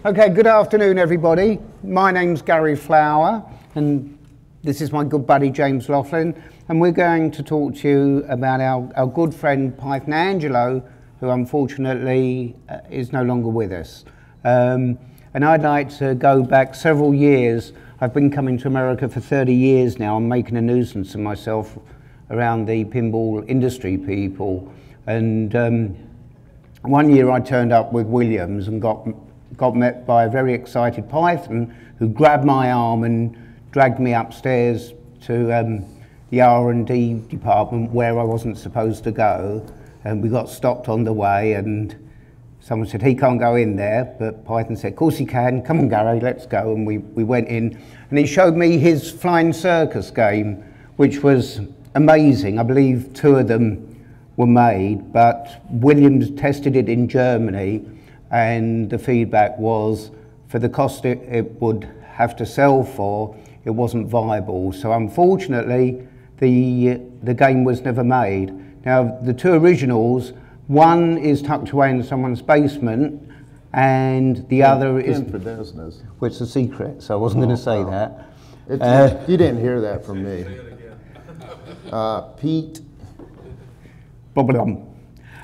Okay, good afternoon everybody. My name's Gary Flower and this is my good buddy James Loflin, and we're going to talk to you about our good friend Python Anghelo, who unfortunately is no longer with us. And I'd like to go back several years. I've been coming to America for 30 years now. I'm making a nuisance of myself around the pinball industry people. And one year I turned up with Williams and got met by a very excited Python who grabbed my arm and dragged me upstairs to the R&D department where I wasn't supposed to go. And we got stopped on the way and someone said, he can't go in there, but Python said, of course he can, come on Gary, let's go. And we went in and he showed me his Flying Circus game, which was amazing. I believe 2 of them were made, but Williams tested it in Germany and the feedback was for the cost it would have to sell for, it wasn't viable. So unfortunately, the game was never made. Now, the 2 originals, one is tucked away in someone's basement, and the other is for business. Well, it's a secret, so I wasn't going to say that. You didn't hear that from me. Pete.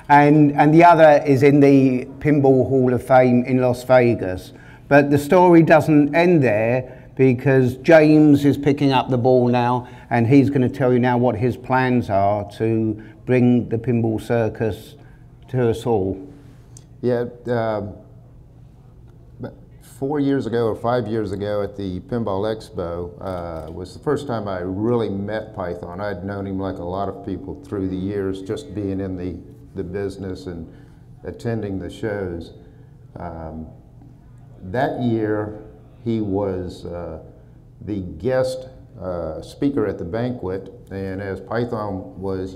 And the other is in the Pinball Hall of Fame in Las Vegas. But the story doesn't end there, because James is picking up the ball now, and he's going to tell you now what his plans are to bring the Pinball Circus to us all. Yeah, 4 years ago or 5 years ago at the Pinball Expo was the first time I really met Python. I'd known him like a lot of people through the years, just being in the business and attending the shows. That year he was the guest speaker at the banquet, and as Python was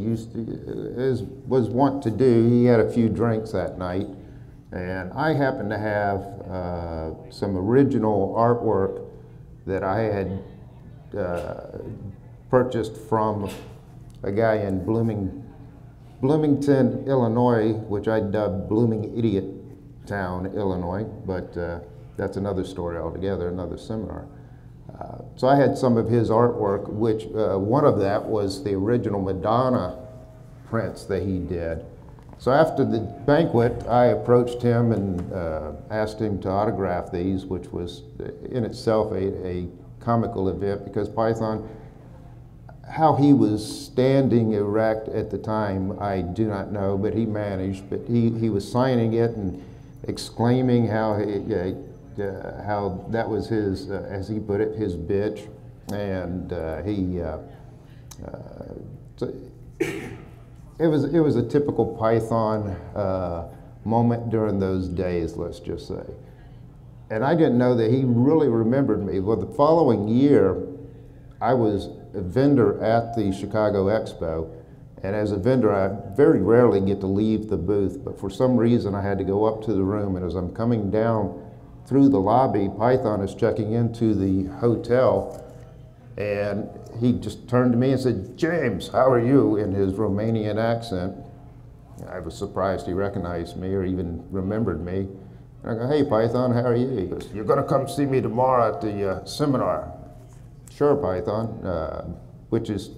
wont to do, he had a few drinks that night, and I happened to have some original artwork that I had purchased from a guy in Bloomington, Illinois, which I dubbed Blooming Idiot Town, Illinois, but that's another story altogether, another seminar. So I had some of his artwork, which one of that was the original Madonna prints that he did. So after the banquet, I approached him and asked him to autograph these, which was in itself a comical event, because Python, how he was standing erect at the time, I do not know, but he managed. But he was signing it and exclaiming how that was his, as he put it, his bitch, and so it was a typical Python moment during those days, let's just say. And I didn't know that he really remembered me. Well, the following year, I was a vendor at the Chicago Expo, and as a vendor, I very rarely get to leave the booth, but for some reason I had to go up to the room, and as I'm coming down through the lobby, Python is checking into the hotel, and he just turned to me and said, "James, how are you?" in his Romanian accent. I was surprised he recognized me or even remembered me. And I go, "Hey Python, how are you?" He goes, "You're gonna come see me tomorrow at the seminar." "Sure, Python," which is,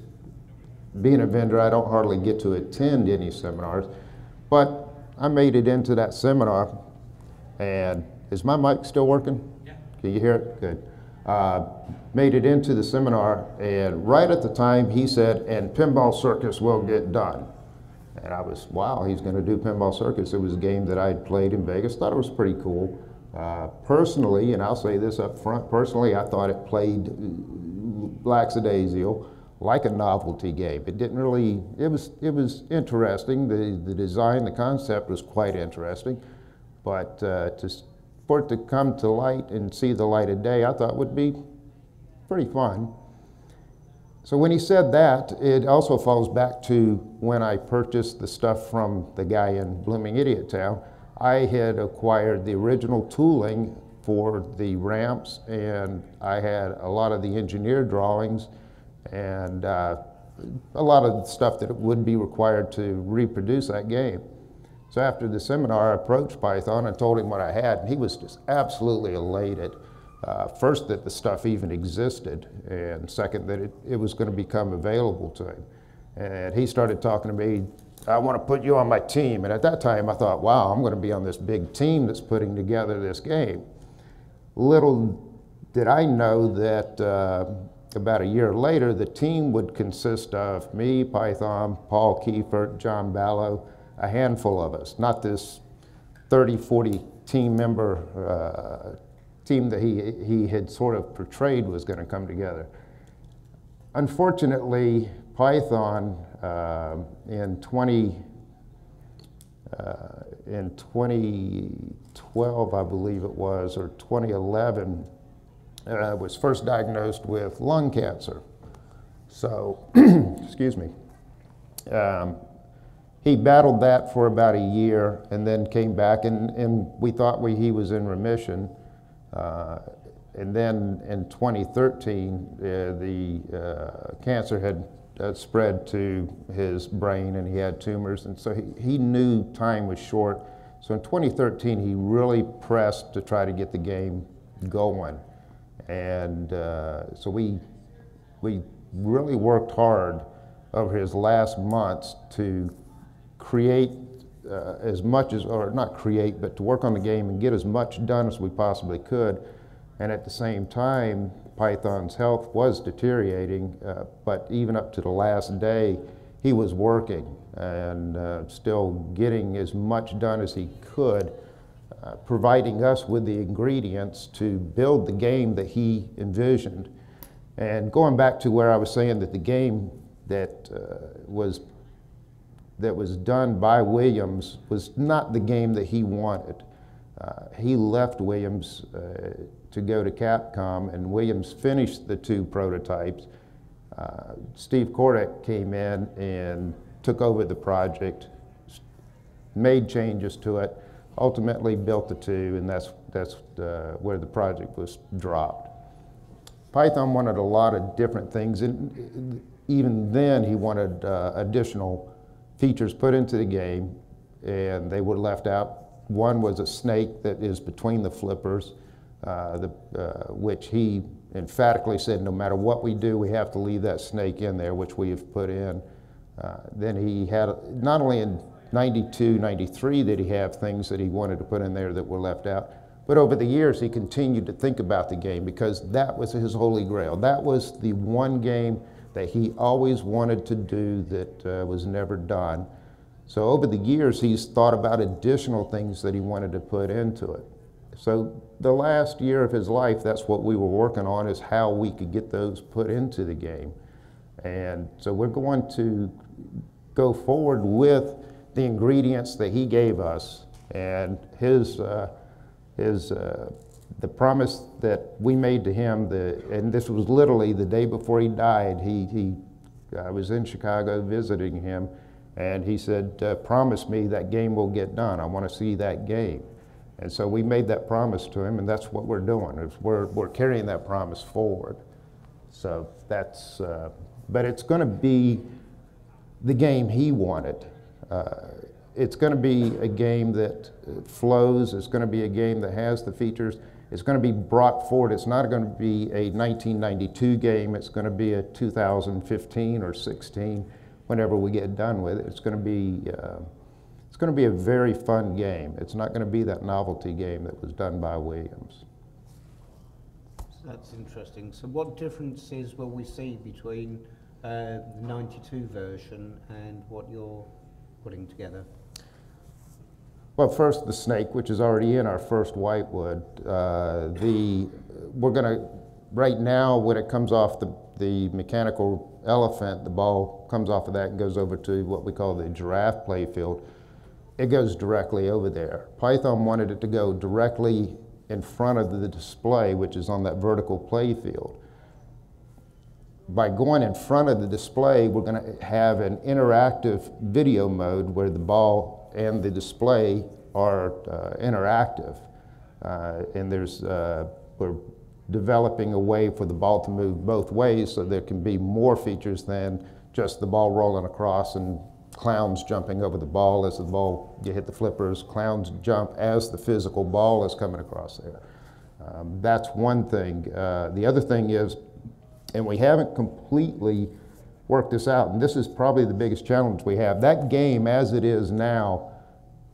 being a vendor, I don't hardly get to attend any seminars, but I made it into that seminar. And is my mic still working? Yeah. Can you hear it? Good. Made it into the seminar, and right at the time he said, "And Pinball Circus will get done." And I was, wow, he's going to do Pinball Circus. It was a game that I'd played in Vegas. Thought it was pretty cool. Personally, and I'll say this up front, personally I thought it played lackadaisical, like a novelty game. It didn't really, it was interesting. The design, the concept was quite interesting, but for it to come to light and see the light of day, I thought would be pretty fun. So when he said that, it also falls back to when I purchased the stuff from the guy in Blooming Idiot Town. I had acquired the original tooling for the ramps, and I had a lot of the engineer drawings and a lot of the stuff that would be required to reproduce that game. So after the seminar, I approached Python and told him what I had, and he was just absolutely elated. First, that the stuff even existed, and second, that it was going to become available to him. And he started talking to me, I want to put you on my team. And at that time, I thought, wow, I'm going to be on this big team that's putting together this game. Little did I know that about a year later, the team would consist of me, Python, Paul Kiefert, John Ballow, a handful of us, not this 30, 40 team member team that he had sort of portrayed was going to come together. Unfortunately, Python in 2012, I believe it was, or 2011, was first diagnosed with lung cancer. So, excuse me. He battled that for about a year and then came back, and we thought he was in remission. And then in 2013, the cancer had spread to his brain, and he had tumors, and so he knew time was short. So in 2013, he really pressed to try to get the game going. And so we really worked hard over his last months to create as much as, or not create, but to work on the game and get as much done as we possibly could. And at the same time, Python's health was deteriorating, but even up to the last day, he was working and still getting as much done as he could, providing us with the ingredients to build the game that he envisioned. And going back to where I was saying that the game that was done by Williams was not the game that he wanted. He left Williams to go to Capcom, and Williams finished the 2 prototypes. Steve Kordak came in and took over the project, made changes to it, ultimately built the 2, and that's where the project was dropped. Python wanted a lot of different things, and even then he wanted additional features put into the game, and they were left out. One was a snake that is between the flippers, which he emphatically said, no matter what we do, we have to leave that snake in there, which we have put in. Then he had, not only in 92, 93 did he have things that he wanted to put in there that were left out, but over the years he continued to think about the game, because that was his holy grail. That was the one game that he always wanted to do that was never done. So over the years, he's thought about additional things that he wanted to put into it. So the last year of his life, that's what we were working on, is how we could get those put into the game. And so we're going to go forward with the ingredients that he gave us, and the promise that we made to him, and this was literally the day before he died. I was in Chicago visiting him, and he said, promise me that game will get done. I want to see that game. And so we made that promise to him, and that's what we're doing. We're carrying that promise forward. So that's, but it's going to be the game he wanted. It's going to be a game that flows. It's going to be a game that has the features. It's going to be brought forward. It's not going to be a 1992 game. It's going to be a 2015 or 16. Whenever we get done with it, it's going to be a very fun game. It's not going to be that novelty game that was done by Williams. That's interesting. So what differences will we see between the 92 version and what you're putting together? Well, first the snake, which is already in our first whitewood. We're going to, right now, when it comes off the mechanical elephant, the ball comes off of that and goes over to what we call the giraffe playfield. It goes directly over there. Python wanted it to go directly in front of the display, which is on that vertical playfield. By going in front of the display, we're going to have an interactive video mode where the ball and the display are interactive. And we're developing a way for the ball to move both ways, so there can be more features than just the ball rolling across and clowns jumping over the ball as the ball, you hit the flippers, clowns jump as the physical ball is coming across there. That's one thing. The other thing is, and we haven't completely worked this out, and this is probably the biggest challenge we have, that game as it is now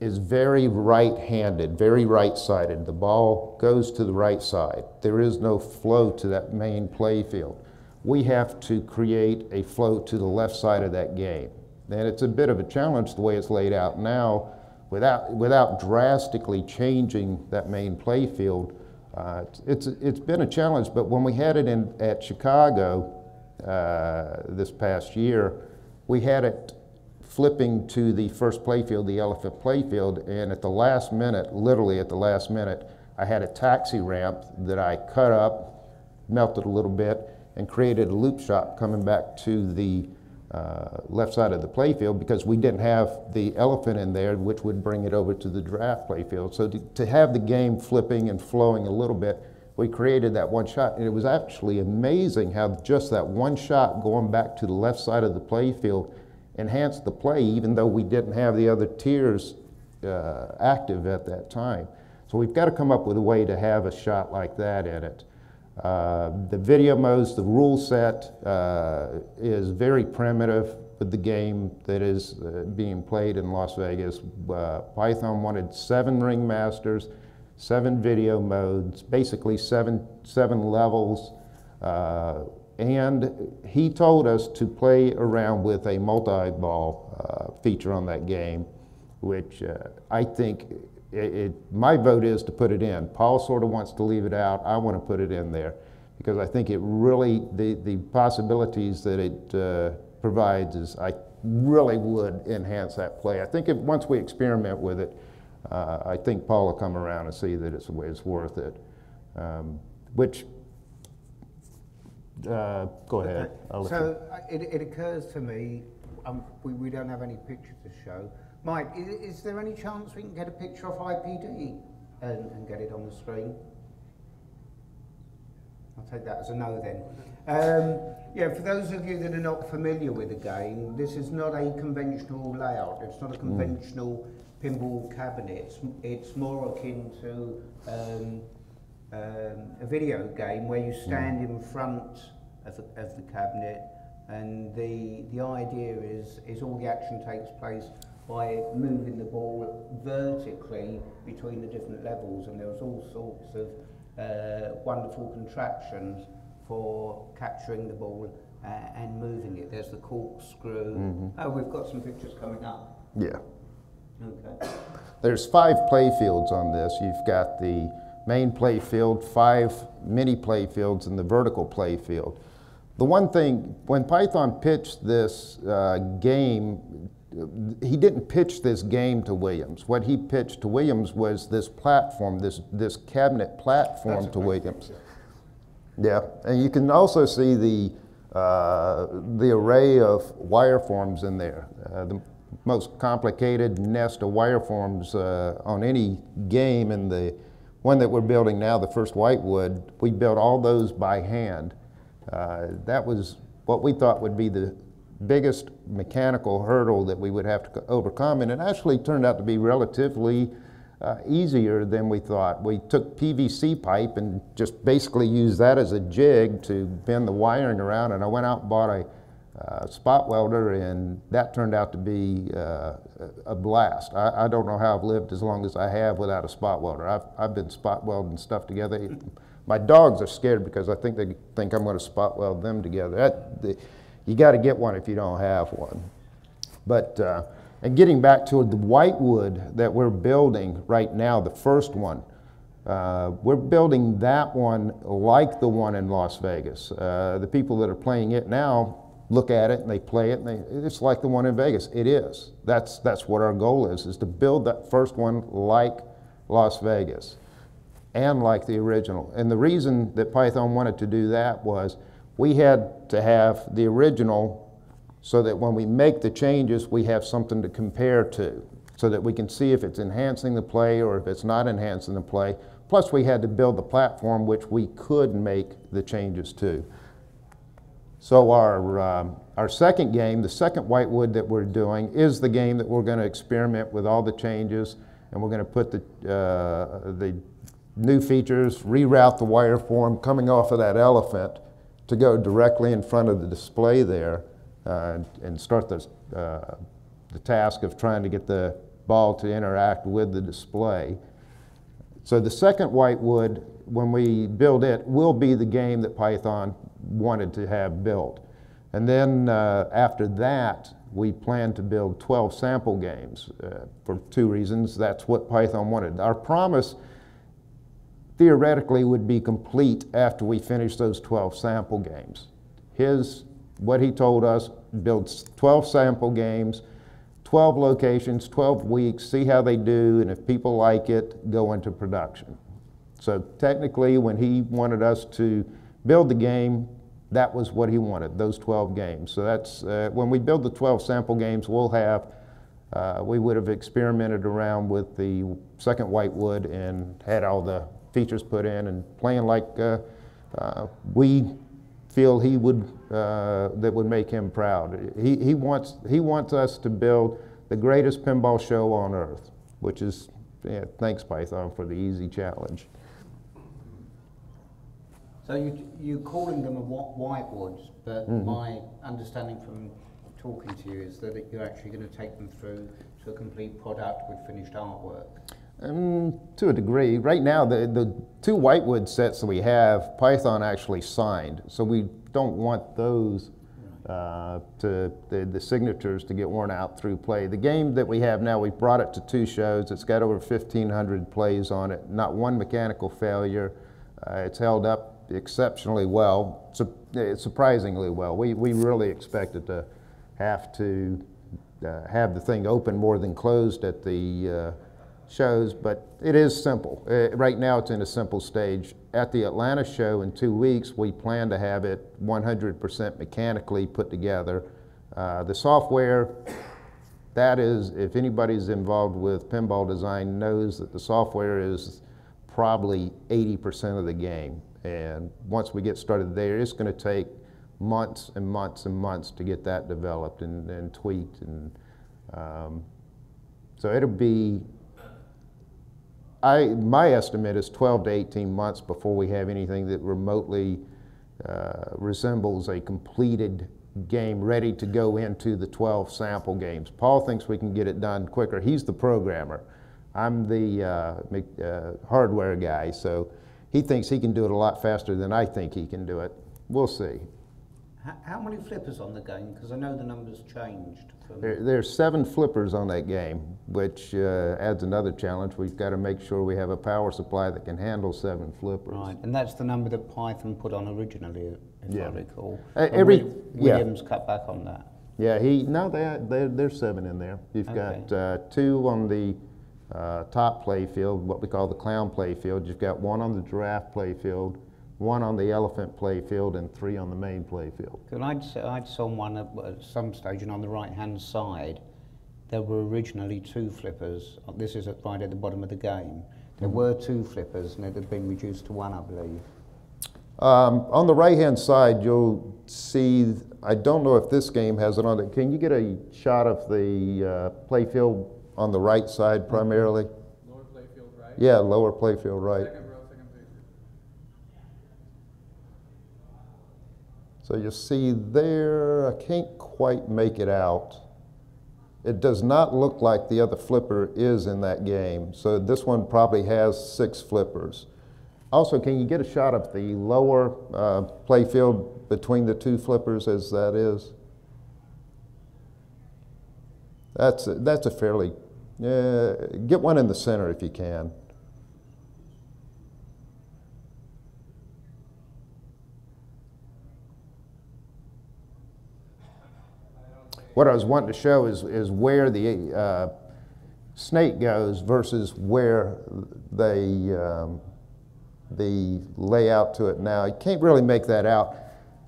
is very right-handed, very right-sided. The ball goes to the right side. There is no flow to that main play field. We have to create a flow to the left side of that game. And it's a bit of a challenge the way it's laid out now without drastically changing that main play field. It's been a challenge, but when we had it at Chicago this past year, we had it flipping to the first playfield, the elephant playfield, and at the last minute, literally at the last minute, I had a taxi ramp that I cut up, melted a little bit, and created a loop shot coming back to the left side of the playfield because we didn't have the elephant in there, which would bring it over to the giraffe playfield. So to have the game flipping and flowing a little bit, we created that one shot, and it was actually amazing how just that one shot going back to the left side of the playfield enhanced the play, even though we didn't have the other tiers active at that time. So we've got to come up with a way to have a shot like that in it. The video modes, the rule set is very primitive with the game that is being played in Las Vegas. Python wanted 7 ringmasters, 7 video modes, basically seven levels. And he told us to play around with a multi-ball feature on that game, which I think my vote is to put it in. Paul sort of wants to leave it out. I want to put it in there because I think it really, the possibilities that it provides is, I really would enhance that play. I think once we experiment with it, I think Paul will come around and see that it's worth it. Go ahead. So it occurs to me, we don't have any pictures to show. Mike, is there any chance we can get a picture of IPD and get it on the screen? I'll take that as a no then. Yeah, for those of you that are not familiar with the game, this is not a conventional layout. It's not a conventional pinball cabinet. It's more akin to a video game where you stand in front of the cabinet, and the idea is all the action takes place by moving the ball vertically between the different levels, and there's all sorts of wonderful contraptions for capturing the ball and moving it. There's the corkscrew. Oh, we've got some pictures coming up. Yeah. Okay. There's 5 play fields on this. You've got the main play field, 5 mini play fields, and the vertical play field. The one thing, when Python pitched this game, he didn't pitch this game to Williams. What he pitched to Williams was this platform, this cabinet platform to Williams. Yeah, and you can also see the array of wireforms in there. The most complicated nest of wireforms on any game, and the one that we're building now, the first Whitewood, we built all those by hand. That was what we thought would be the biggest mechanical hurdle that we would have to overcome, and it actually turned out to be relatively easier than we thought. We took PVC pipe and just basically used that as a jig to bend the wiring around, and I went out and bought a spot welder, and that turned out to be a blast. I don't know how I've lived as long as I have without a spot welder. I've been spot welding stuff together. My dogs are scared because I think they think I'm going to spot weld them together. You got to get one if you don't have one. But and getting back to the Whitewood that we're building right now, the first one, we're building that one like the one in Las Vegas. The people that are playing it now look at it and they play it, and it's like the one in Vegas. It is. That's what our goal is to build that first one like Las Vegas and like the original. And the reason that Python wanted to do that was we had to have the original so that when we make the changes, we have something to compare to, so that we can see if it's enhancing the play or if it's not enhancing the play. Plus, we had to build the platform which we could make the changes to. So our second game, the second whitewood that we're doing, is the game that we're going to experiment with all the changes, and we're going to put the new features, reroute the wireform coming off of that elephant to go directly in front of the display there, and start the task of trying to get the ball to interact with the display. So the second whitewood, when we build it, will be the game that Python wanted to have built. And then after that, we plan to build 12 sample games for two reasons. That's what Python wanted. Our promise theoretically would be complete after we finish those 12 sample games. What he told us, build 12 sample games, 12 locations, 12 weeks, see how they do, and if people like it, go into production. So technically, when he wanted us to build the game, that was what he wanted, those 12 games. So that's, when we build the 12 sample games, we'll have, we would have experimented around with the second whitewood and had all the features put in and playing like we feel he would, that would make him proud. He wants us to build the greatest pinball show on earth, which is, yeah, thanks Python for the easy challenge. So you're calling them whitewoods, but my understanding from talking to you is that you're actually going to take them through to a complete product with finished artwork. To a degree. Right now, the two whitewood sets that we have, Python actually signed, so we don't want those the signatures to get worn out through play. The game that we have now, we've brought it to 2 shows. It's got over 1,500 plays on it, not one mechanical failure. It's held up exceptionally well, surprisingly well. We really expected to have the thing open more than closed at the shows, but it is simple. Right now it's in a simple stage. At the Atlanta show in 2 weeks, we plan to have it 100% mechanically put together. The software, that is, if anybody's involved with pinball design knows that the software is probably 80% of the game. And once we get started there, it's going to take months and months and months to get that developed and tweaked. And so it'll be, my estimate is 12 to 18 months before we have anything that remotely resembles a completed game ready to go into the 12 sample games. Paul thinks we can get it done quicker. He's the programmer. I'm the hardware guy, so he thinks he can do it a lot faster than I think he can do it. We'll see. How many flippers on the game? Because I know the numbers changed. There's 7 flippers on that game, which adds another challenge. We've got to make sure we have a power supply that can handle 7 flippers. Right, and that's the number that Python put on originally, if I recall. Williams cut back on that. Yeah, there's 7 in there. You've got 2 on the top play field, what we call the clown play field. You've got 1 on the giraffe play field, 1 on the elephant play field, and 3 on the main play field. I'd saw one at some stage, and on the right-hand side, there were originally 2 flippers. This is right at the bottom of the game. There were 2 flippers, and it had been reduced to 1, I believe. On the right-hand side, you'll see, I don't know if this game has it on it. Can you get a shot of the play field on the right side primarily? Lower play field right? Yeah, lower play field right. Second row, second page. So you see there, I can't quite make it out. It does not look like the other flipper is in that game. So this one probably has 6 flippers. Also, can you get a shot of the lower play field between the 2 flippers as that is? That's a fairly, get one in the center if you can. What I was wanting to show is where the snake goes versus where the layout to it now. You can't really make that out.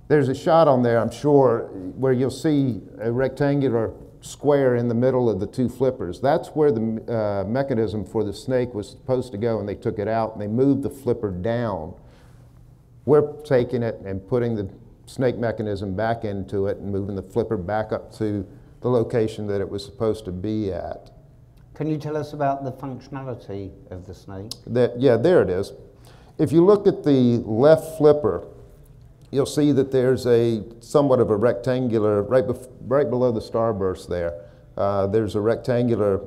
There's a shot on there, I'm sure, where you'll see a rectangular square in the middle of the 2 flippers. That's where the mechanism for the snake was supposed to go, and they took it out and they moved the flipper down. We're taking it and putting the snake mechanism back into it and moving the flipper back up to the location that it was supposed to be at. Can you tell us about the functionality of the snake? Yeah, there it is. If you look at the left flipper, you'll see that there's a somewhat of a rectangular, right below the starburst there, there's a rectangular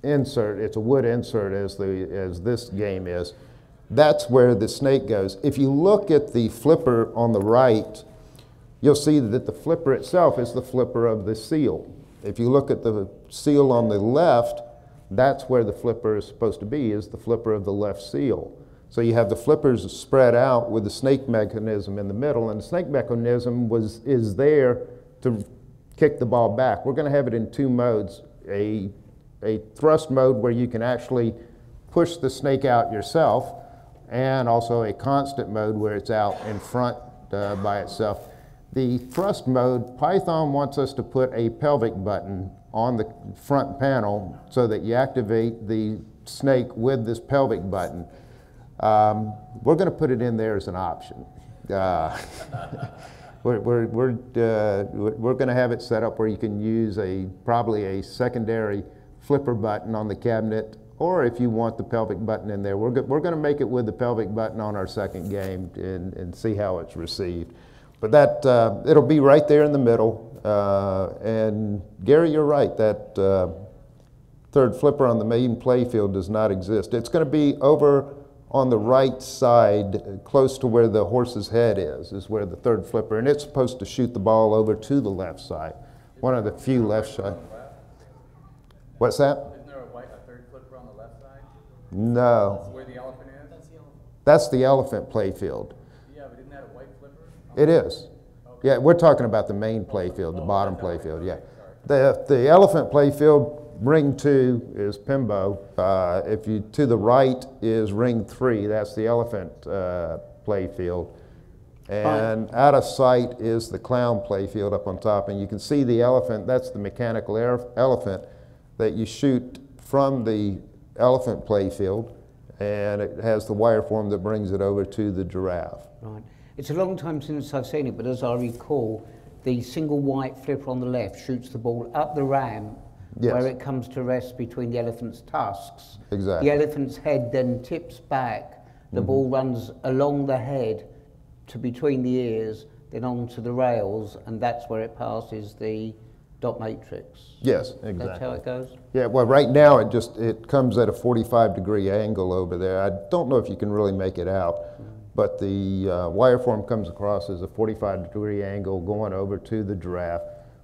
insert. It's a wood insert as this game is. That's where the snake goes. If you look at the flipper on the right, you'll see that the flipper itself is the flipper of the seal. If you look at the seal on the left, that's where the flipper is supposed to be, is the flipper of the left seal. So you have the flippers spread out with the snake mechanism in the middle, and the snake mechanism is there to kick the ball back. We're going to have it in two modes, a thrust mode where you can actually push the snake out yourself, and also a constant mode where it's out in front by itself. The thrust mode, Python wants us to put a pelvic button on the front panel so that you activate the snake with this pelvic button. We're going to put it in there as an option. We're going to have it set up where you can use probably a secondary flipper button on the cabinet, or if you want the pelvic button in there, we're going to make it with the pelvic button on our second game and see how it's received. But that it'll be right there in the middle. And Gary, you're right, that third flipper on the main playfield does not exist. It's going to be over on the right side, close to where the horse's head is where the third flipper, and it's supposed to shoot the ball over to the left side. One of the few left side. What's that? Isn't there a third flipper on the left side? No. That's where the elephant is? That's the elephant playfield. Yeah, but isn't that a white flipper? It is. Okay. Yeah, we're talking about the main playfield, the bottom playfield, yeah. The elephant playfield, ring 2 is Pimbo. If you to the right is ring 3, that's the elephant playfield. And out of sight is the clown playfield up on top. And you can see the elephant, that's the mechanical elephant that you shoot from the elephant playfield. And it has the wire form that brings it over to the giraffe. Right. It's a long time since I've seen it, but as I recall, the single white flipper on the left shoots the ball up the ramp, yes, where it comes to rest between the elephant's tusks. Exactly. The elephant's head then tips back, the ball runs along the head to between the ears, then onto the rails, and that's where it passes the dot matrix. Yes, exactly. That's how it goes? Yeah, well, right now it comes at a 45-degree angle over there. I don't know if you can really make it out, but the wire form comes across as a 45-degree angle going over to the giraffe.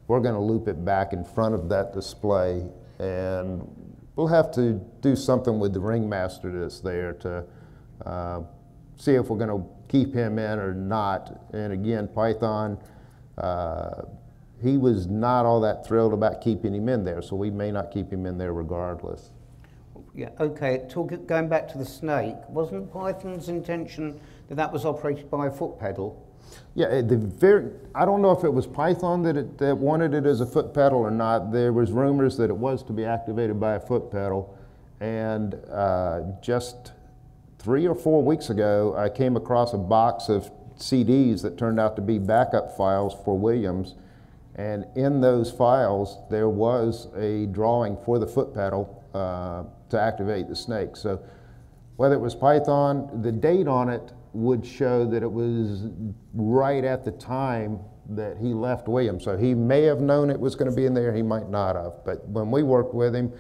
We're going to loop it back in front of that display, and we'll have to do something with the ringmaster that's there to see if we're going to keep him in or not. And again, Python, he was not all that thrilled about keeping him in there, so we may not keep him in there regardless. Yeah, okay, going back to the snake, wasn't Python's intention that that was operated by a foot pedal? Yeah, I don't know if it was Python that wanted it as a foot pedal or not. There was rumors that it was to be activated by a foot pedal, and just 3 or 4 weeks ago, I came across a box of CDs that turned out to be backup files for Williams, and in those files there was a drawing for the foot pedal to activate the snake. So whether it was Python, the date on it would show that it was right at the time that he left Williams. So he may have known it was going to be in there, he might not have. But when we worked with him,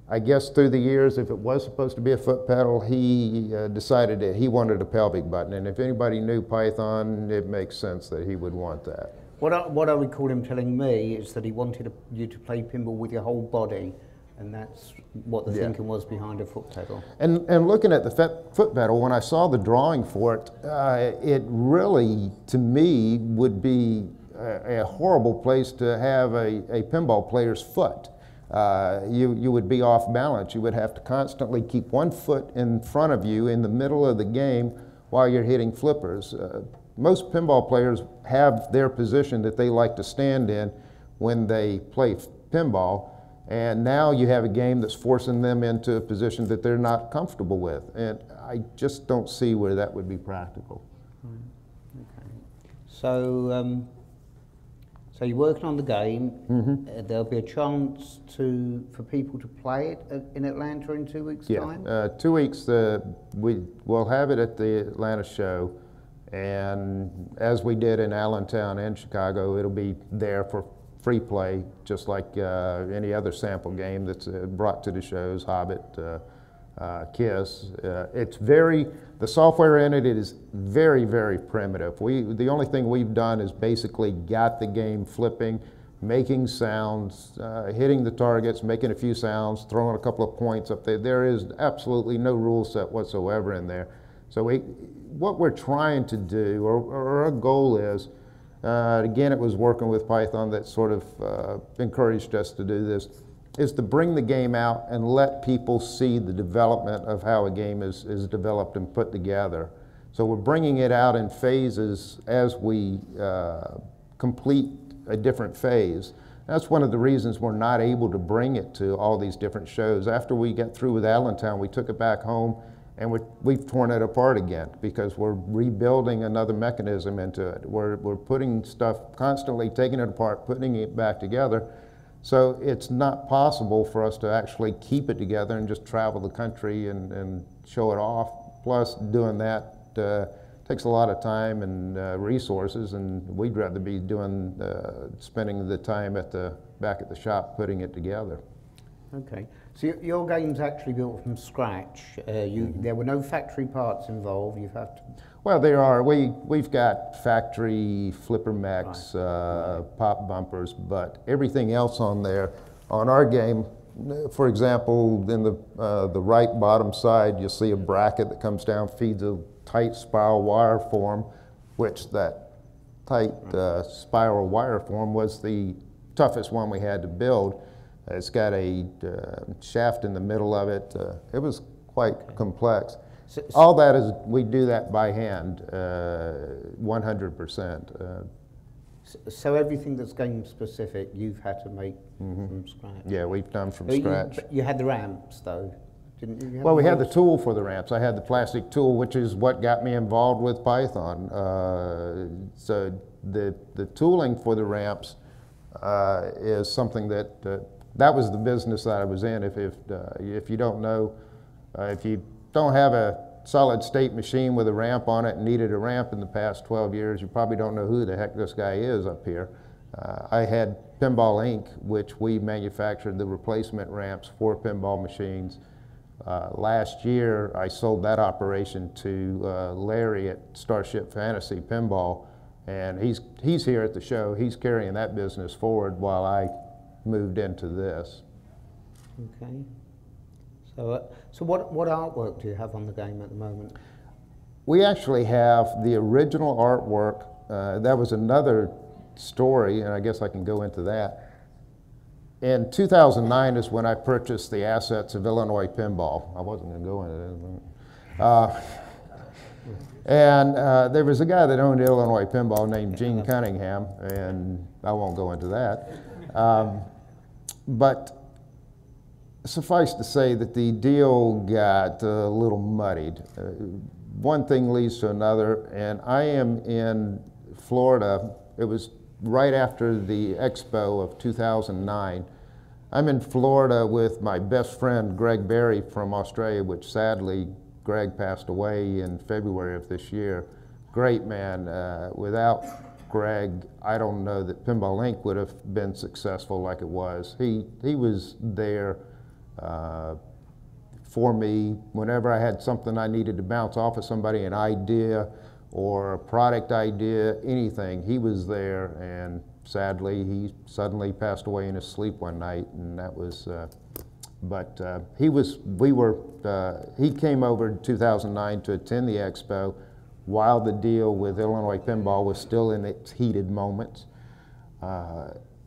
I guess through the years, if it was supposed to be a foot pedal, he decided that he wanted a pelvic button. And if anybody knew Python, it makes sense that he would want that. What I recall him telling me is that he wanted you to play pinball with your whole body, and that's what the thinking was behind a foot pedal. And looking at the foot pedal, when I saw the drawing for it, it really, to me, would be a horrible place to have a pinball player's foot. You would be off balance. You would have to constantly keep one foot in front of you in the middle of the game while you're hitting flippers. Most pinball players have their position that they like to stand in when they play pinball, and now you have a game that's forcing them into a position that they're not comfortable with, and I just don't see where that would be practical. Okay. So, so you're working on the game. There'll be a chance for people to play it in Atlanta in 2 weeks' time? 2 weeks, we'll have it at the Atlanta show, and as we did in Allentown and Chicago, it'll be there for free play, just like any other sample game that's brought to the shows, Hobbit, KISS. The software in it is very, very primitive. The only thing we've done is basically got the game flipping, making sounds, hitting the targets, making a few sounds, throwing a couple of points up there. There is absolutely no rule set whatsoever in there. So what we're trying to do, or our goal is, again, it was working with Python that sort of encouraged us to do this, is to bring the game out and let people see the development of how a game is developed and put together. So we're bringing it out in phases as we complete a different phase. That's one of the reasons we're not able to bring it to all these different shows. After we get through with Allentown, we took it back home and we've torn it apart again because we're rebuilding another mechanism into it. We're putting stuff, constantly taking it apart, putting it back together. So it's not possible for us to actually keep it together and just travel the country and show it off. Plus, doing that takes a lot of time and resources, and we'd rather be spending the time back at the shop putting it together. Okay, so your game's actually built from scratch. There were no factory parts involved. You've had to. Well, there are. We've got factory flipper mechs, pop bumpers, but everything else on there, on our game, for example, in the right bottom side, you'll see a bracket that comes down, feeds a tight spiral wire form, which that tight spiral wire form was the toughest one we had to build. It's got a shaft in the middle of it. It was quite complex. All that is, we do that by hand, 100%. So everything that's game specific, you've had to make from scratch? Yeah, we've done from scratch. You had the ramps though, didn't you? Well, we had the tool for the ramps. I had the plastic tool, which is what got me involved with Python. So the tooling for the ramps is something that was the business that I was in. If you don't know, if you don't have a solid state machine with a ramp on it and needed a ramp in the past 12 years, you probably don't know who the heck this guy is up here. I had Pinball Inc., which we manufactured the replacement ramps for pinball machines. Last year, I sold that operation to Larry at Starship Fantasy Pinball, and he's here at the show. He's carrying that business forward while I moved into this. Okay. So what artwork do you have on the game at the moment? We actually have the original artwork. That was another story, and I guess I can go into that. In 2009 is when I purchased the assets of Illinois Pinball. I wasn't going to go into that. There was a guy that owned Illinois Pinball named Gene Cunningham, and I won't go into that. But suffice to say that the deal got a little muddied. One thing leads to another, and I am in Florida. It was right after the Expo of 2009. I'm in Florida with my best friend, Greg Berry from Australia, which sadly, Greg passed away in February of this year. Great man. Without Greg, I don't know that Pinball Inc. would have been successful like it was. He was there for me whenever I had something I needed to bounce off of somebody, an idea or a product idea, anything. He was there, and sadly he suddenly passed away in his sleep one night, and that was he came over in 2009 to attend the Expo while the deal with Illinois Pinball was still in its heated moments.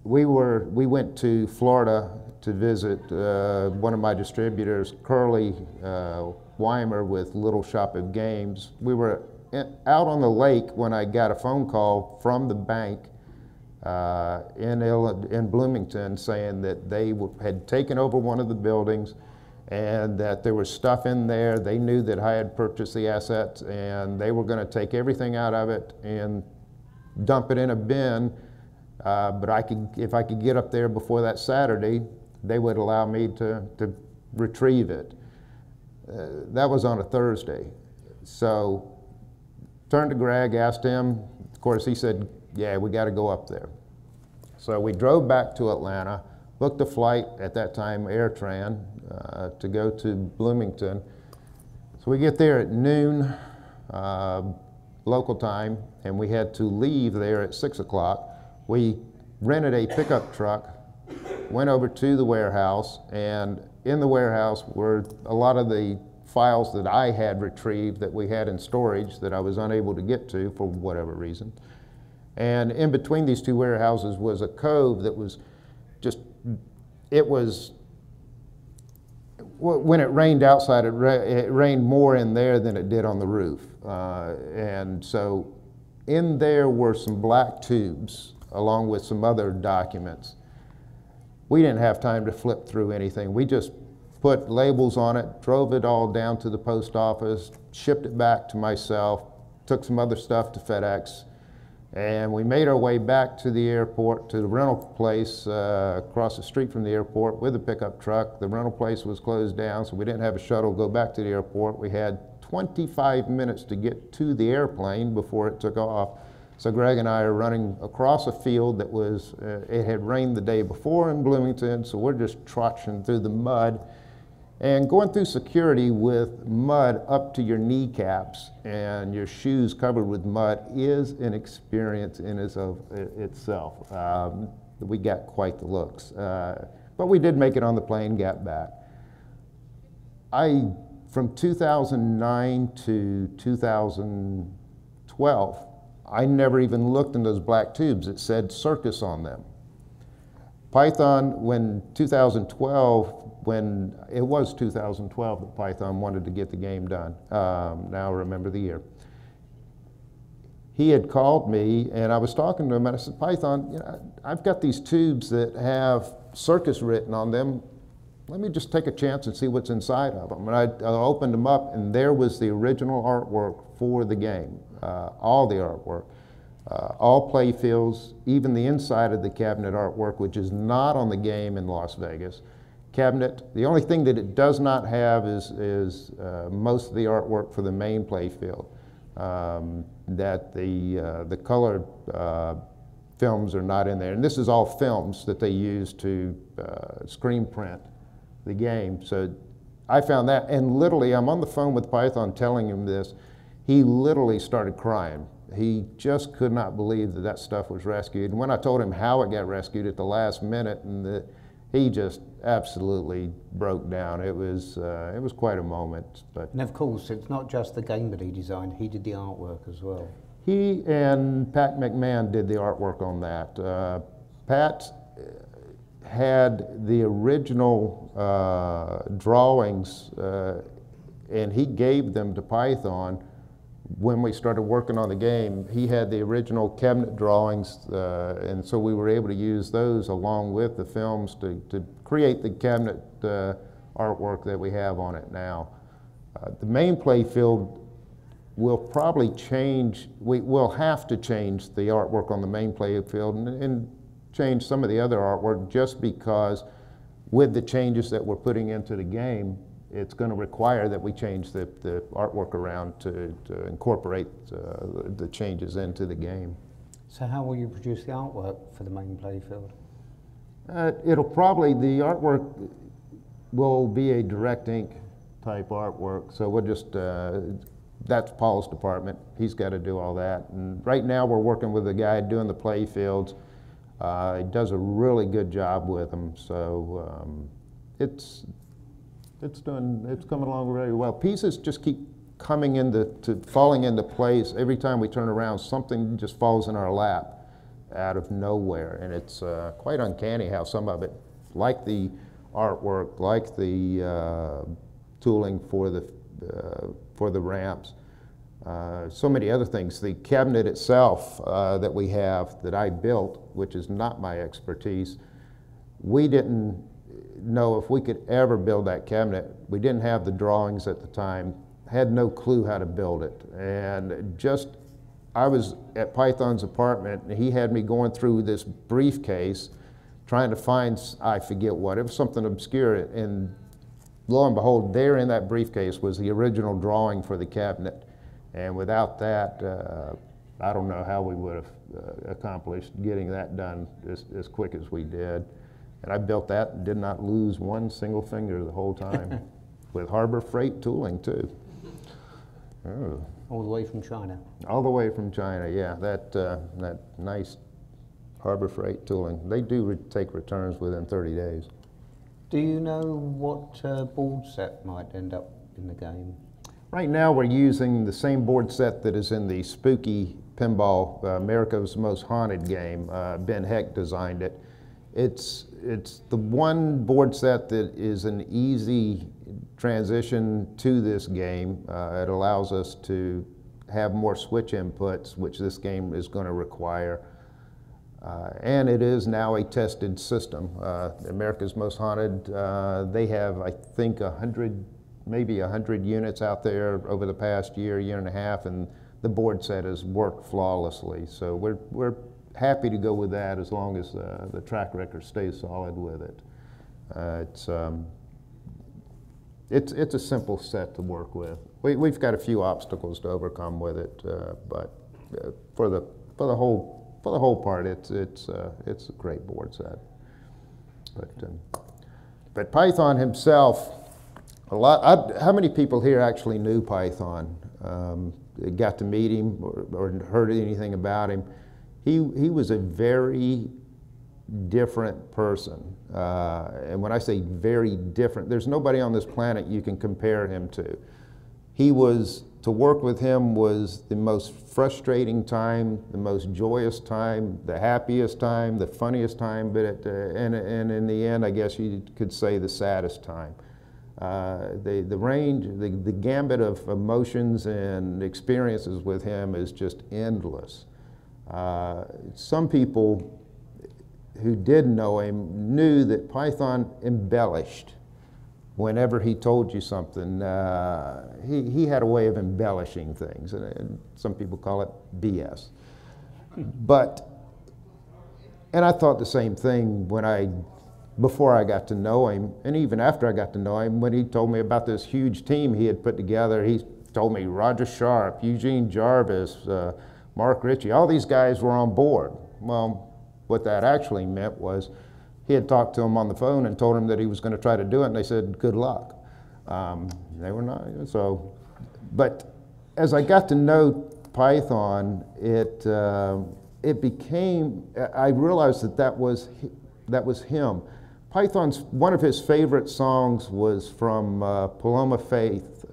We went to Florida to visit one of my distributors, Curly Weimer with Little Shop of Games. We were out on the lake when I got a phone call from the bank in Bloomington saying that they had taken over one of the buildings and that there was stuff in there. They knew that I had purchased the assets and they were going to take everything out of it and dump it in a bin, but if I could get up there before that Saturday, they would allow me to retrieve it. That was on a Thursday. So turned to Greg, asked him. Of course, he said, yeah, we got to go up there. So we drove back to Atlanta, booked a flight, at that time AirTran, to go to Bloomington. So we get there at noon local time, and we had to leave there at 6 o'clock. We rented a pickup truck, went over to the warehouse, and in the warehouse were a lot of the files that I had retrieved that we had in storage that I was unable to get to for whatever reason. And in between these two warehouses was a cove that was just, it was, when it rained outside, it rained more in there than it did on the roof. And so in there were some black tubes along with some other documents. We didn't have time to flip through anything. We just put labels on it, drove it all down to the post office, shipped it back to myself, took some other stuff to FedEx, and we made our way back to the airport, to the rental place across the street from the airport with a pickup truck. The rental place was closed down, so we didn't have a shuttle go back to the airport. We had 25 minutes to get to the airplane before it took off. So Greg and I are running across a field that was, it had rained the day before in Bloomington, so we're just trotching through the mud and going through security with mud up to your kneecaps and your shoes covered with mud is an experience in itself. We got quite the looks. But we did make it on the plane, got back. From 2009 to 2012, I never even looked in those black tubes. It said Circus on them. Python, when 2012, when it was 2012 that Python wanted to get the game done. Now I remember the year. He had called me and I was talking to him and I said, Python, you know, I've got these tubes that have Circus written on them. Let me just take a chance and see what's inside of them. And I opened them up and there was the original artwork for the game, all the artwork. All play fields, even the inside of the cabinet artwork, which is not on the game in Las Vegas. Cabinet, the only thing that it does not have is most of the artwork for the main play field. That the colored films are not in there. And this is all films that they use to screen print the game. So I found that, and literally I'm on the phone with Python telling him this. He literally started crying. He just could not believe that that stuff was rescued. And when I told him how it got rescued at the last minute, and he just absolutely broke down. It was quite a moment. But and of course, it's not just the game that he designed, he did the artwork as well. He and Pat McMahon did the artwork on that. Pat had the original drawings and he gave them to Python when we started working on the game. He had the original cabinet drawings, and so we were able to use those along with the films to create the cabinet artwork that we have on it now. The main play field will probably change. We'll have to change the artwork on the main play field and change some of the other artwork, just because with the changes that we're putting into the game, it's going to require that we change the artwork around to incorporate the changes into the game. So how will you produce the artwork for the main playfield? It'll probably, the artwork will be a direct ink type artwork. So we'll just, that's Paul's department. He's got to do all that. And right now we're working with a guy doing the play fields. He does a really good job with them. So it's coming along very well. Pieces just keep coming falling into place. Every time we turn around, something just falls in our lap out of nowhere. And it's quite uncanny how some of it, like the artwork, like the tooling for the ramps, so many other things. The cabinet itself that we have, that I built, which is not my expertise, we didn't know if we could ever build that cabinet. We didn't have the drawings at the time, had no clue how to build it. And just I was at Python's apartment, and he had me going through this briefcase, trying to find, I forget what, it was something obscure, and lo and behold, there in that briefcase was the original drawing for the cabinet. And without that, I don't know how we would have accomplished getting that done as quick as we did. And I built that and did not lose one single finger the whole time, with Harbor Freight tooling too. Oh. All the way from China. All the way from China, yeah. That nice Harbor Freight tooling. They do take returns within 30 days. Do you know what board set might end up in the game? Right now we're using the same board set that is in the spooky pinball, America's Most Haunted game. Ben Heck designed it. It's the one board set that is an easy transition to this game. It allows us to have more switch inputs, which this game is going to require. And it is now a tested system. America's Most Haunted, they have, I think, maybe 100 units out there over the past year and a half, and the board set has worked flawlessly. So we're happy to go with that as long as the track record stays solid with it. It's a simple set to work with. We've got a few obstacles to overcome with it, but for the whole part, it's a great board set. But Python himself, how many people here actually knew Python? Got to meet him or heard anything about him? He was a very different person. And when I say very different, there's nobody on this planet you can compare him to. To work with him was the most frustrating time, the most joyous time, the happiest time, the funniest time, but and in the end, I guess you could say the saddest time. The range, the gambit of emotions and experiences with him is just endless. Some people who did know him knew that Python embellished whenever he told you something. He had a way of embellishing things, and some people call it BS. And I thought the same thing before I got to know him, and even after I got to know him, when he told me about this huge team he had put together. He told me Roger Sharp, Eugene Jarvis, Mark Ritchie, all these guys were on board. Well, what that actually meant was he had talked to them on the phone and told them that he was going to try to do it, and they said, good luck. They were not, so, but as I got to know Python, it became, I realized that was him. One of his favorite songs was from Paloma Faith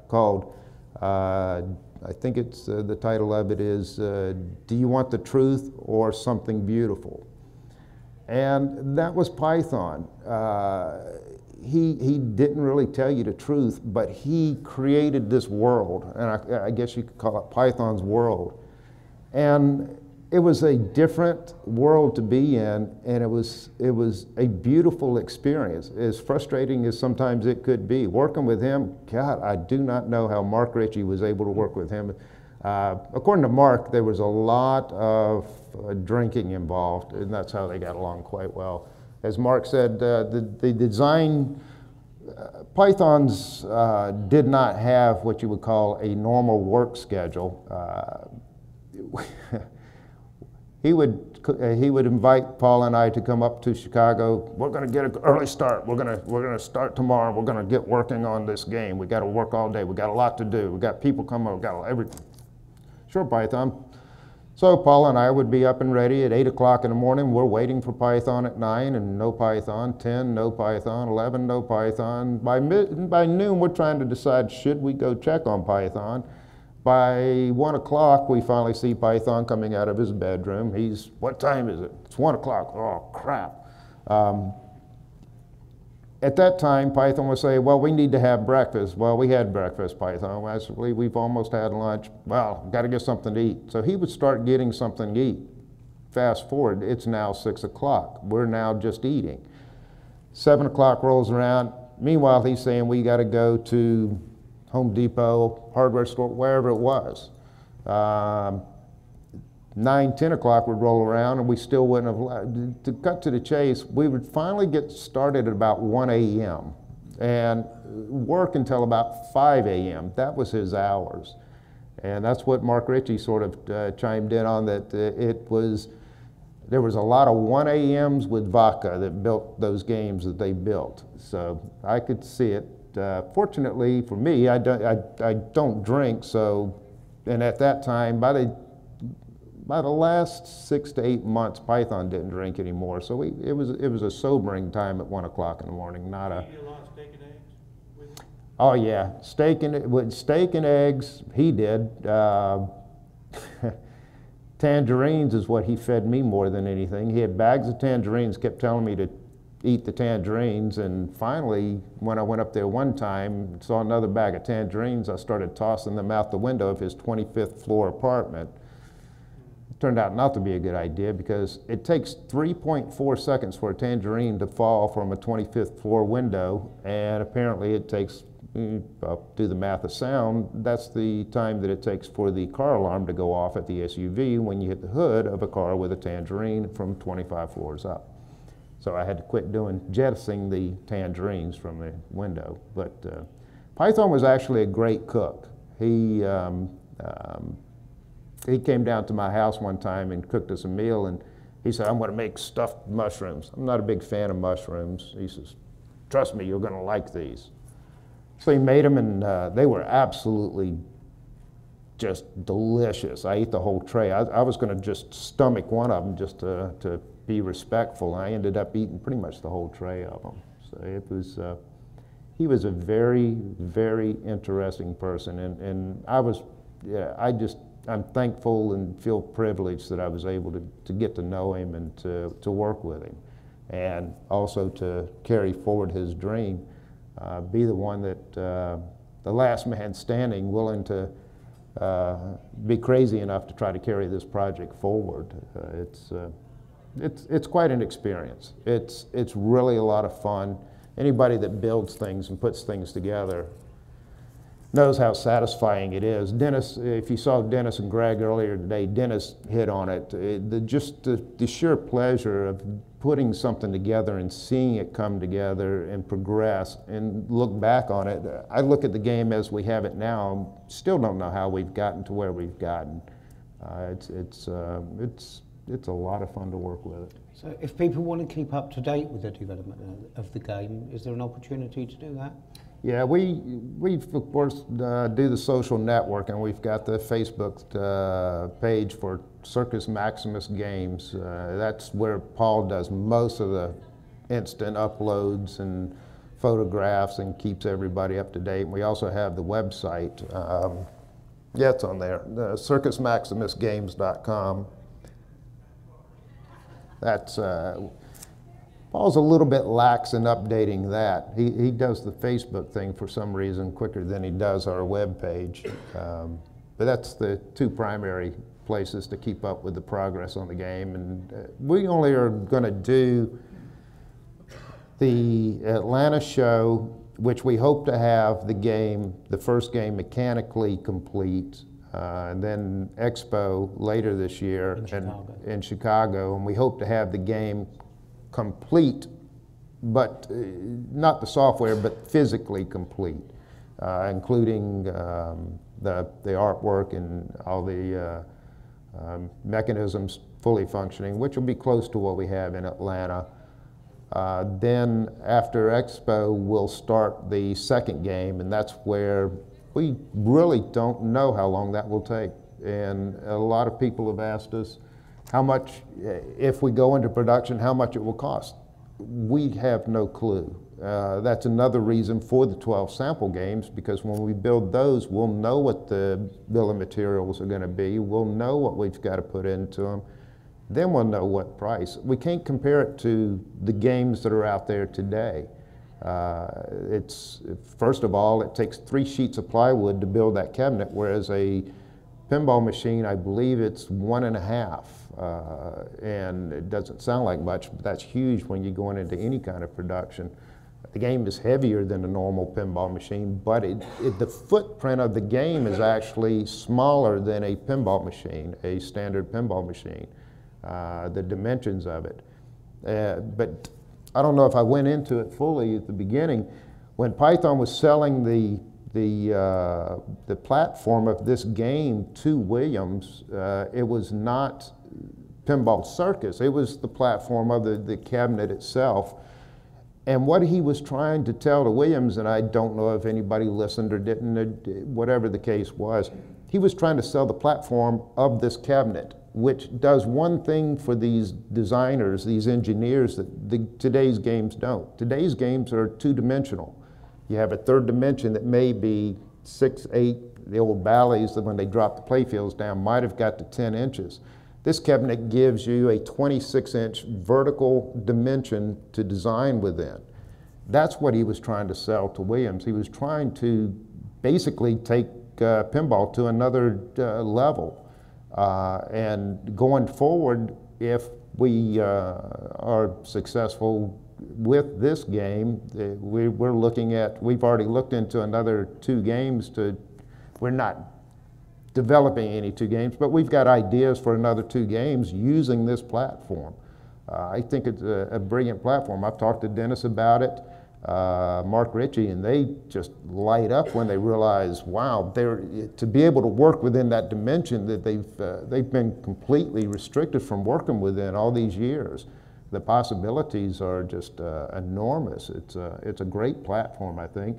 called, I think it's the title of it is, Do You Want the Truth or Something Beautiful? And that was Python. He didn't really tell you the truth, but he created this world, and I guess you could call it Python's world. And it was a different world to be in, and it was a beautiful experience, as frustrating as sometimes it could be. Working with him, God, I do not know how Mark Ritchie was able to work with him. According to Mark, there was a lot of drinking involved, and that's how they got along quite well. As Mark said, the design, Python's did not have what you would call a normal work schedule. He would invite Paul and I to come up to Chicago. We're going to get an early start. We're going to start tomorrow. We're going to get working on this game. We got to work all day. We got a lot to do. We got people coming. We got everything. Sure, Python. So Paul and I would be up and ready at 8 o'clock in the morning. We're waiting for Python at 9, and no Python. 10, no Python. 11, no Python. By noon, we're trying to decide, should we go check on Python? By 1 o'clock, we finally see Python coming out of his bedroom. What time is it? It's 1 o'clock. Oh, crap. At that time, Python would say, well, we need to have breakfast. Well, we had breakfast, Python. Actually, we've almost had lunch. Well, got to get something to eat. So he would start getting something to eat. Fast forward, it's now 6 o'clock. We're now just eating. 7 o'clock rolls around. Meanwhile, he's saying we got to go to Home Depot, hardware store, wherever it was. 9, 10 o'clock would roll around and we still wouldn't have, to cut to the chase, we would finally get started at about 1 a.m. and work until about 5 a.m. That was his hours. And that's what Mark Ritchie sort of chimed in on, that there was a lot of 1 a.m.s with vodka that built those games that they built. So I could see it. Fortunately for me, I don't drink, so, and at that time, by the last 6 to 8 months, Python didn't drink anymore. So it was a sobering time at 1 o'clock in the morning, not a. Did you eat a lot of steak and eggs with it? Oh yeah, steak and eggs. He did. Tangerines is what he fed me more than anything. He had bags of tangerines, kept telling me to eat the tangerines, and finally, when I went up there one time and saw another bag of tangerines, I started tossing them out the window of his 25th floor apartment. It turned out not to be a good idea because it takes 3.4 seconds for a tangerine to fall from a 25th floor window, and apparently it takes, I'll do the math of sound, that's the time that it takes for the car alarm to go off at the SUV when you hit the hood of a car with a tangerine from 25 floors up. So I had to quit jettisoning the tangerines from the window. But Python was actually a great cook. He came down to my house one time and cooked us a meal, and he said, "I'm going to make stuffed mushrooms." I'm not a big fan of mushrooms. He says, "Trust me, you're going to like these." So he made them, and they were absolutely just delicious. I ate the whole tray. I was going to just stomach one of them just to be respectful. I ended up eating pretty much the whole tray of them. So it was, he was a very, very interesting person, and I'm thankful and feel privileged that I was able to get to know him and to work with him, and also to carry forward his dream, be the one that, the last man standing, willing to be crazy enough to try to carry this project forward. It's quite an experience. It's really a lot of fun. Anybody that builds things and puts things together knows how satisfying it is. Dennis, if you saw Dennis and Greg earlier today, Dennis hit on it. The sheer pleasure of putting something together and seeing it come together and progress and look back on it. I look at the game as we have it now, still don't know how we've gotten to where we've gotten. It's a lot of fun to work with it. So if people want to keep up to date with the development of the game, is there an opportunity to do that? Yeah, we of course do the social network, and we've got the Facebook page for Circus Maximus Games. That's where Paul does most of the instant uploads and photographs and keeps everybody up to date. And we also have the website. Yeah, it's on there, circusmaximusgames.com. That's Paul's a little bit lax in updating that. He does the Facebook thing for some reason quicker than he does our web page. But that's the two primary places to keep up with the progress on the game. And we only are going to do the Atlanta show, which we hope to have the first game mechanically complete, and then Expo later this year in Chicago. And we hope to have the game complete, but not the software, but physically complete, including the artwork and all the mechanisms fully functioning, which will be close to what we have in Atlanta. Then after Expo, we'll start the second game, and that's where we really don't know how long that will take. And a lot of people have asked us how much, if we go into production, how much it will cost. We have no clue. That's another reason for the 12 sample games, because when we build those, we'll know what the bill of materials are going to be. We'll know what we've got to put into them. Then we'll know what price. We can't compare it to the games that are out there today. First of all, it takes 3 sheets of plywood to build that cabinet, whereas a pinball machine, I believe it's 1.5. And it doesn't sound like much, but that's huge when you're going into any kind of production. The game is heavier than a normal pinball machine, but the footprint of the game is actually smaller than a pinball machine, a standard pinball machine, the dimensions of it. But I don't know if I went into it fully at the beginning. When Python was selling the platform of this game to Williams, it was not Pinball Circus. It was the platform of the cabinet itself. And what he was trying to tell to Williams, and I don't know if anybody listened or didn't, whatever the case was, he was trying to sell the platform of this cabinet, which does one thing for these designers, these engineers, that today's games don't. Today's games are two-dimensional. You have a third dimension that may be 6, 8, the old Bally's that when they drop the playfields down might have got to 10 inches. This cabinet gives you a 26-inch vertical dimension to design within. That's what he was trying to sell to Williams. He was trying to basically take pinball to another level. And going forward, if we are successful with this game, we're looking at, we've already looked into another 2 games we're not developing any 2 games, but we've got ideas for another 2 games using this platform. I think it's a brilliant platform. I've talked to Dennis about it, Mark Ritchie, and they just light up when they realize, wow, to be able to work within that dimension that they've been completely restricted from working within all these years. The possibilities are just enormous. It's a great platform, I think.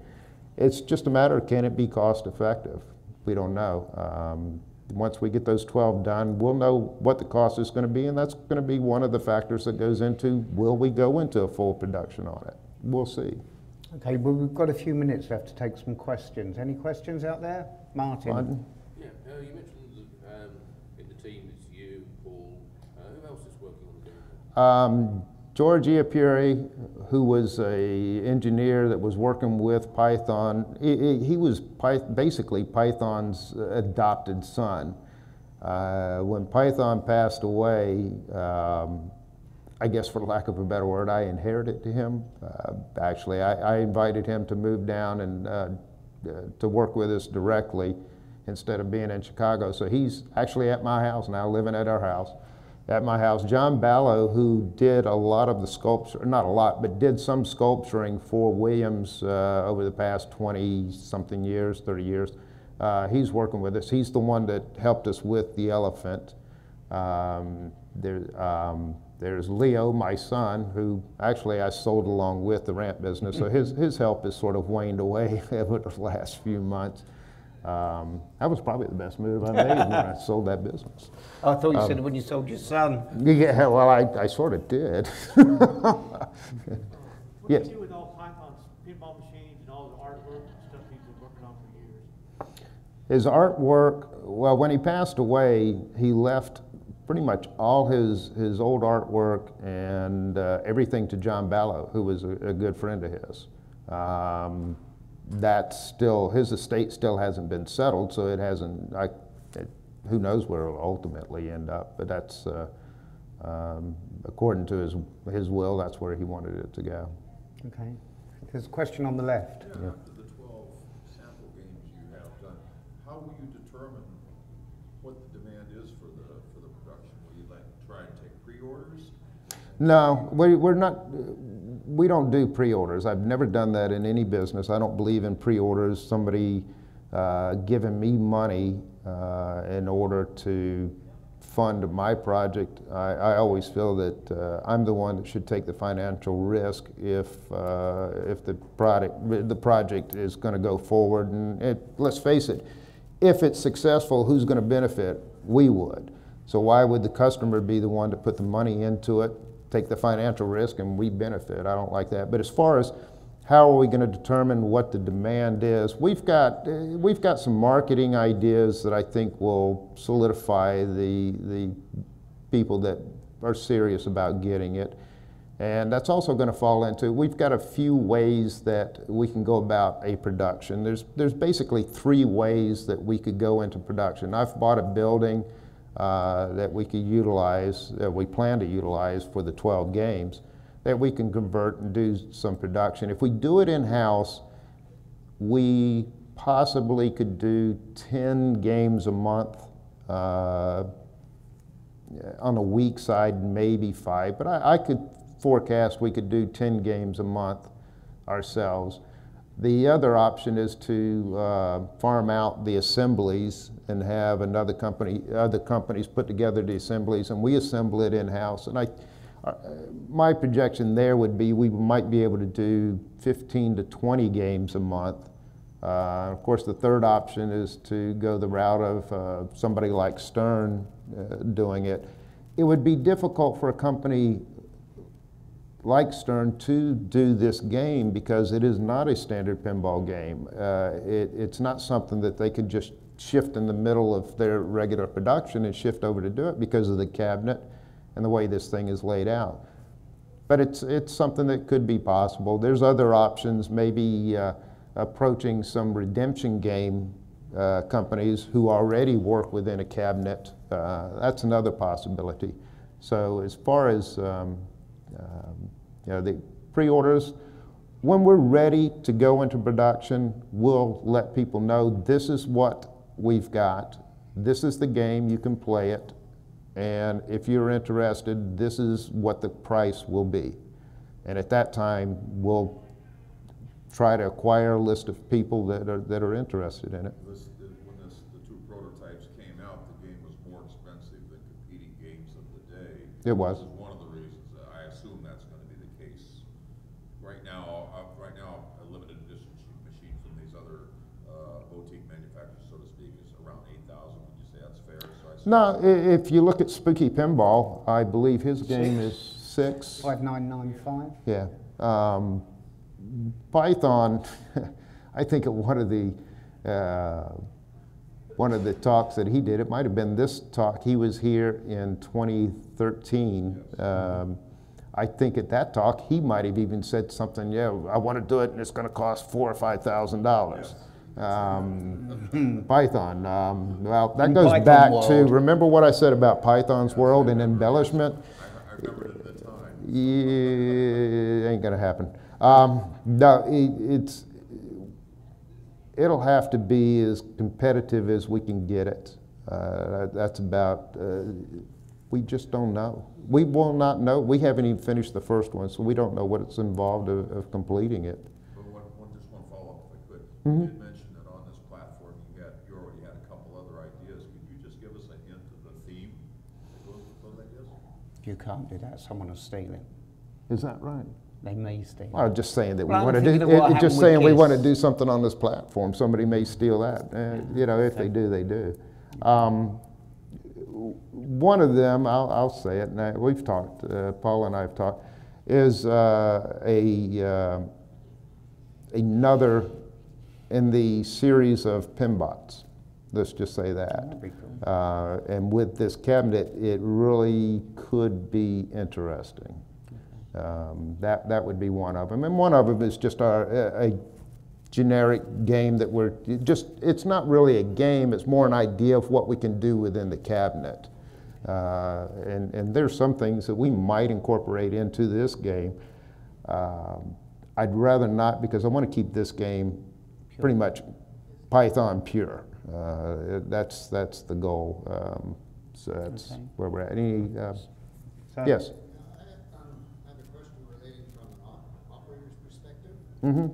It's just a matter of, can it be cost effective? We don't know. Once we get those 12 done, we'll know what the cost is going to be, and that's going to be one of the factors that goes into, will we go into a full production on it? We'll see. Okay, well, we've got a few minutes left to take some questions. Any questions out there? Martin? Yeah, you mentioned in the team it's you, Paul. Who else is working on the game? George Iapuri, who was an engineer that was working with Python, he was basically Python's adopted son. When Python passed away, I guess for lack of a better word, I inherited to him. Actually, I invited him to move down and to work with us directly instead of being in Chicago. So he's actually at my house now, living at our house. At my house. John Ballo, who did a lot of the sculpture, not a lot, but did some sculpturing for Williams over the past 20-something years, 30 years. He's working with us. He's the one that helped us with the elephant. There's Leo, my son, who actually I sold along with the ramp business, so his help has sort of waned away over the last few months. That was probably the best move I made when I sold that business. I thought you said when you sold your son. Yeah, well, I sort of did. What do you do with all Python's pinball machines and all the artwork and stuff he's been working on for years? His artwork, well, when he passed away, he left pretty much all his old artwork and everything to John Ballo, who was a good friend of his. That's still, his estate still hasn't been settled, so it hasn't, who knows where it'll ultimately end up, but that's, according to his will, that's where he wanted it to go. Okay. There's a question on the left. Yeah, after the 12 sample games you have done, how will you determine what the demand is for the production? Will you try and take pre-orders? No, we're not. We don't do pre-orders. I've never done that in any business. I don't believe in pre-orders. Somebody giving me money in order to fund my project. I always feel that I'm the one that should take the financial risk if the project is going to go forward. And let's face it, if it's successful, who's going to benefit? We would. So why would the customer be the one to put the money into it, take the financial risk, and we benefit? I don't like that. But as far as how are we going to determine what the demand is, we've got some marketing ideas that I think will solidify the people that are serious about getting it. And that's also going to fall into, we've got a few ways that we can go about a production. There's basically 3 ways that we could go into production. I've bought a building that we could utilize, that we plan to utilize for the 12 games. that we can convert and do some production. If we do it in-house, we possibly could do 10 games a month. On a weak side, maybe 5, but I could forecast we could do 10 games a month ourselves. The other option is to farm out the assemblies and have other companies put together the assemblies, and we assemble it in-house. And my projection there would be we might be able to do 15 to 20 games a month. Of course, the third option is to go the route of somebody like Stern doing it. It would be difficult for a company like Stern to do this game because it is not a standard pinball game. It's not something that they could just shift in the middle of their regular production and shift over to do it because of the cabinet and the way this thing is laid out. But it's something that could be possible. There's other options, maybe approaching some redemption game companies who already work within a cabinet. That's another possibility. So as far as the pre-orders, when we're ready to go into production, we'll let people know this is what we've got. This is the game, you can play it. And if you're interested, this is what the price will be. And at that time, we'll try to acquire a list of people that are interested in it. When the two prototypes came out, the game was more expensive than competing games of the day. It was. This is one of the reasons that I assume that's going to be the case. Right now, a limited edition machine from these other boutique manufacturers, so to speak, is around 8,000. Would you say that's fair? No, if you look at Spooky Pinball, I believe his game is 6. 5995. Yeah. Python, I think at one of the talks that he did, it might have been this talk, he was here in 2013. I think at that talk, he might have even said something, yeah, I want to do it and it's going to cost $4,000 or $5,000. Python, well, that goes Python back world. to, remember what I said about Python's world and embellishment? I remember it at the time. Yeah, ain't gonna happen. No, it'll have to be as competitive as we can get it. That's about, we just don't know. We will not know. We haven't even finished the first one, so we don't know what's involved of completing it. But just one follow-up, if I could. Mm-hmm. You did mention that on this platform, you already had a couple other ideas. Could you just give us a hint of the theme that goes with those ideas? You can't do that. Someone will steal it. Is that right? They may steal I'm it. just saying that we Well, I'm want to do. thinking of what Just happened saying with we want to Kiss. do something on this platform. Somebody may steal that. If they do, they do. One of them, I'll say it. And we've talked. Paul and I have talked. Is another in the series of Pinbots. Let's just say that. That'd be cool. And with this cabinet, it really could be interesting. That would be one of them. And one of them is just a generic game that it's not really a game, it's more an idea of what we can do within the cabinet. And there's some things that we might incorporate into this game. I'd rather not, because I want to keep this game pretty much Python pure. That's the goal. So that's where we're at. Any, yes? I have a question relating from an operator's perspective. Mm-hmm.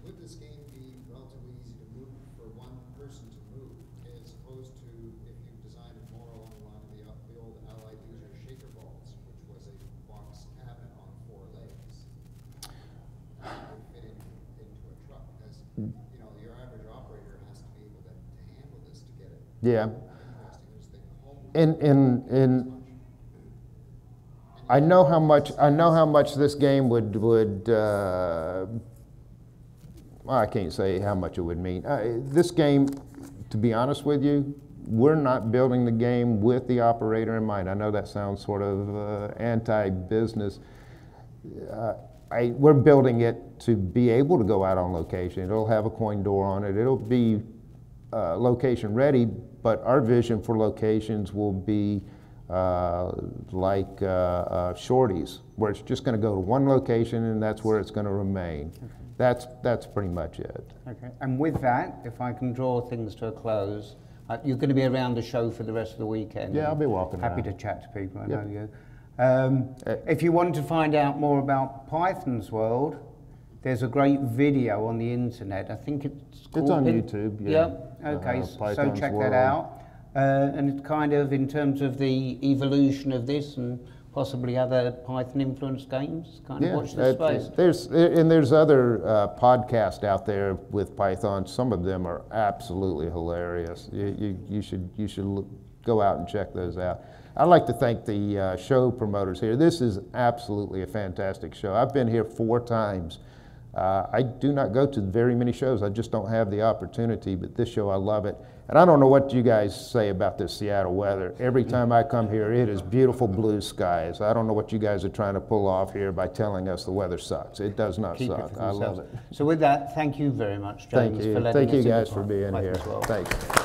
Would this game be relatively easy to move for one person to move, as opposed to if you designed it more along the line of the old Allied Leisure shaker balls, which was a box cabinet on 4 legs, would fit into a truck? Because your average operator has to be able to handle this to get it. Yeah. Interesting. There's the home. And I know how much this game would well, I can't say how much it would mean. This game, to be honest with you, we're not building the game with the operator in mind. I know that sounds sort of anti-business. We're building it to be able to go out on location. It'll have a coin door on it. It'll be location ready, but our vision for locations will be like shorties, where it's just going to go to one location and that's where it's going to remain. Okay. That's pretty much it. Okay. And with that, if I can draw things to a close, you're going to be around the show for the rest of the weekend. Yeah, I'll be walking Happy around. to chat to people, I Yep. know you. If you want to find out more about Python's World, there's a great video on the internet. I think it's called on YouTube, yeah. Yep. Okay, so Python's check World. that out. And it's kind of in terms of the evolution of this and possibly other Python influenced games, kind of watch this space. There's other podcasts out there with Python. Some of them are absolutely hilarious. You should go out and check those out. I'd like to thank the show promoters here. This is absolutely a fantastic show. I've been here 4 times. I do not go to very many shows. I just don't have the opportunity, but this show, I love it. And I don't know what you guys say about this Seattle weather. Every time I come here, it is beautiful blue skies. I don't know what you guys are trying to pull off here by telling us the weather sucks. It does not Keep suck. it for I love themselves. it. So with that, thank you very much, James, Thank you. for letting Thank you us in guys the for being here. Python's World. Thanks.